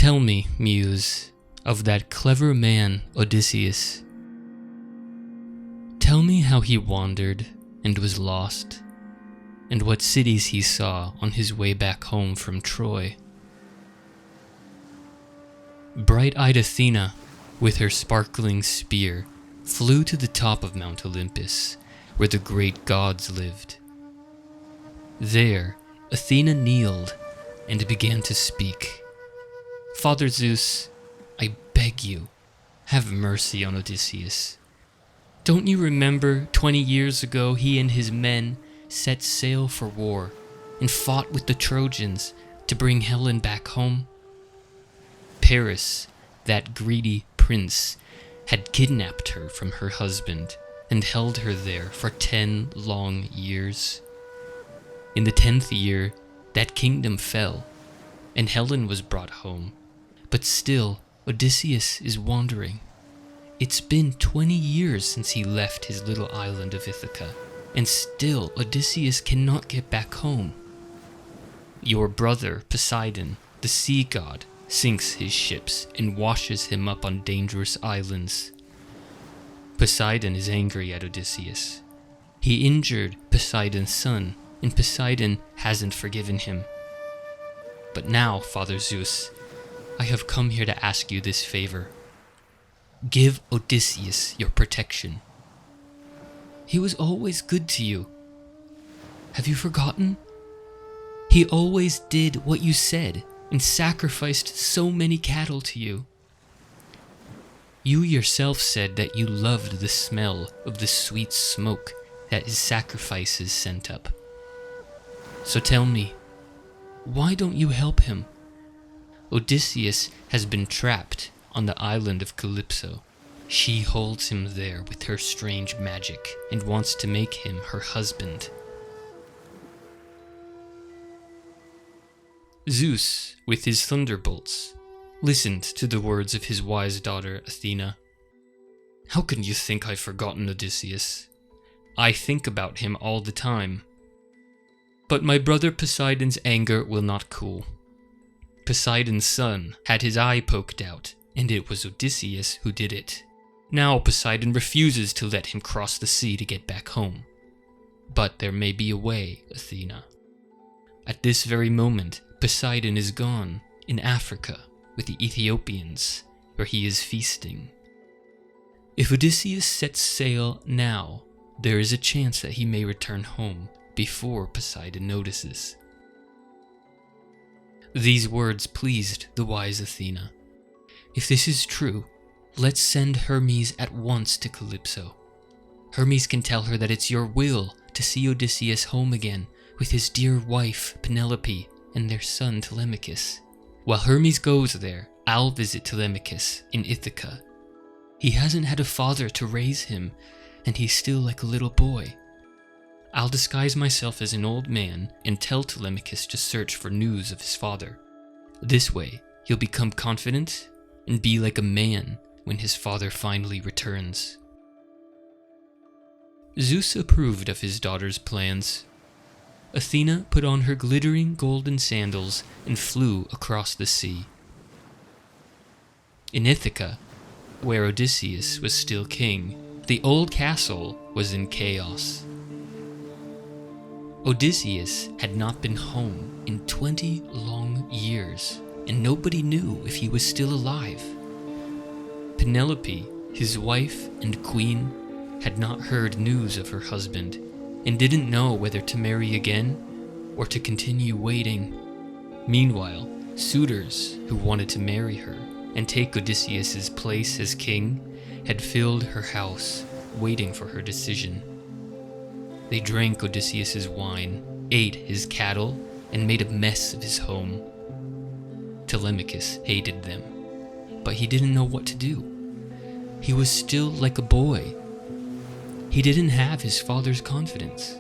Tell me, Muse, of that clever man Odysseus. Tell me how he wandered and was lost, and what cities he saw on his way back home from Troy. Bright-eyed Athena, with her sparkling spear, flew to the top of Mount Olympus, where the great gods lived. There, Athena kneeled and began to speak. Father Zeus, I beg you, have mercy on Odysseus. Don't you remember 20 years ago he and his men set sail for war and fought with the Trojans to bring Helen back home? Paris, that greedy prince, had kidnapped her from her husband and held her there for 10 long years. In the 10th year, that kingdom fell, and Helen was brought home. But still, Odysseus is wandering. It's been 20 years since he left his little island of Ithaca, and still Odysseus cannot get back home. Your brother, Poseidon, the sea god, sinks his ships and washes him up on dangerous islands. Poseidon is angry at Odysseus. He injured Poseidon's son, and Poseidon hasn't forgiven him. But now, Father Zeus, I have come here to ask you this favor. Give Odysseus your protection. He was always good to you. Have you forgotten? He always did what you said and sacrificed so many cattle to you. You yourself said that you loved the smell of the sweet smoke that his sacrifices sent up. So tell me, why don't you help him? Odysseus has been trapped on the island of Calypso. She holds him there with her strange magic and wants to make him her husband. Zeus, with his thunderbolts, listened to the words of his wise daughter Athena. How can you think I've forgotten Odysseus? I think about him all the time. But my brother Poseidon's anger will not cool. Poseidon's son had his eye poked out, and it was Odysseus who did it. Now Poseidon refuses to let him cross the sea to get back home. But there may be a way, Athena. At this very moment, Poseidon is gone, in Africa, with the Ethiopians, where he is feasting. If Odysseus sets sail now, there is a chance that he may return home before Poseidon notices. These words pleased the wise Athena. If this is true, let's send Hermes at once to Calypso. Hermes can tell her that it's your will to see Odysseus home again with his dear wife Penelope and their son Telemachus. While Hermes goes there, I'll visit Telemachus in Ithaca. He hasn't had a father to raise him, and he's still like a little boy. I'll disguise myself as an old man and tell Telemachus to search for news of his father. This way, he'll become confident and be like a man when his father finally returns. Zeus approved of his daughter's plans. Athena put on her glittering golden sandals and flew across the sea. In Ithaca, where Odysseus was still king, the old castle was in chaos. Odysseus had not been home in 20 long years, and nobody knew if he was still alive. Penelope, his wife and queen, had not heard news of her husband, and didn't know whether to marry again or to continue waiting. Meanwhile, suitors who wanted to marry her and take Odysseus's place as king had filled her house, waiting for her decision. They drank Odysseus's wine, ate his cattle, and made a mess of his home. Telemachus hated them, but he didn't know what to do. He was still like a boy. He didn't have his father's confidence.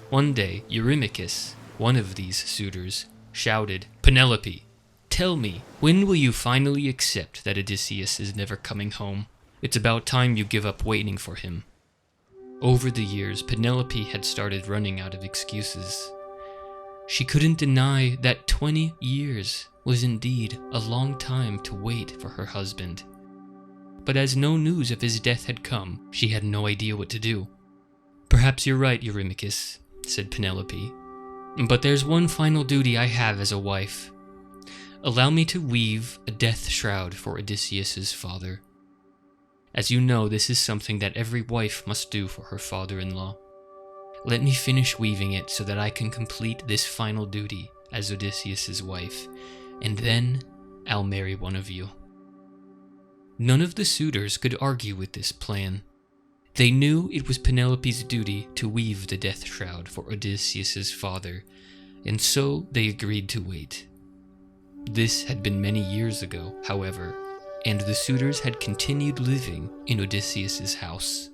One day, Eurymachus, one of these suitors, shouted, "Penelope, tell me, when will you finally accept that Odysseus is never coming home? It's about time you give up waiting for him." Over the years, Penelope had started running out of excuses. She couldn't deny that 20 years was indeed a long time to wait for her husband. But as no news of his death had come, she had no idea what to do. "Perhaps you're right, Eurymachus," said Penelope. "But there's one final duty I have as a wife. Allow me to weave a death shroud for Odysseus's father. As you know, this is something that every wife must do for her father-in-law. Let me finish weaving it so that I can complete this final duty as Odysseus's wife, and then I'll marry one of you." None of the suitors could argue with this plan. They knew it was Penelope's duty to weave the death shroud for Odysseus's father, and so they agreed to wait. This had been many years ago, however, and the suitors had continued living in Odysseus's house.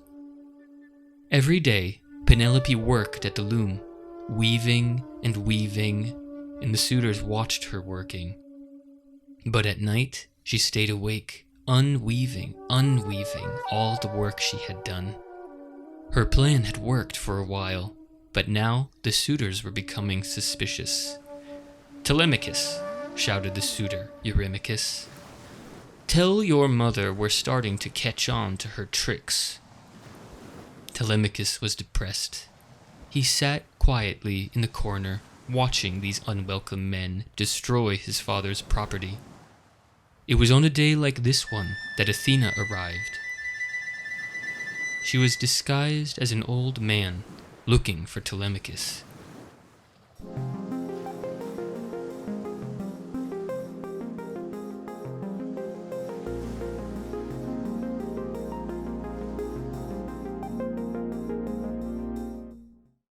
Every day, Penelope worked at the loom, weaving, and the suitors watched her working. But at night, she stayed awake, unweaving all the work she had done. Her plan had worked for a while, but now the suitors were becoming suspicious. "Telemachus," shouted the suitor, Eurymachus, "tell your mother we're starting to catch on to her tricks." Telemachus was depressed. He sat quietly in the corner, watching these unwelcome men destroy his father's property. It was on a day like this one that Athena arrived. She was disguised as an old man, looking for Telemachus.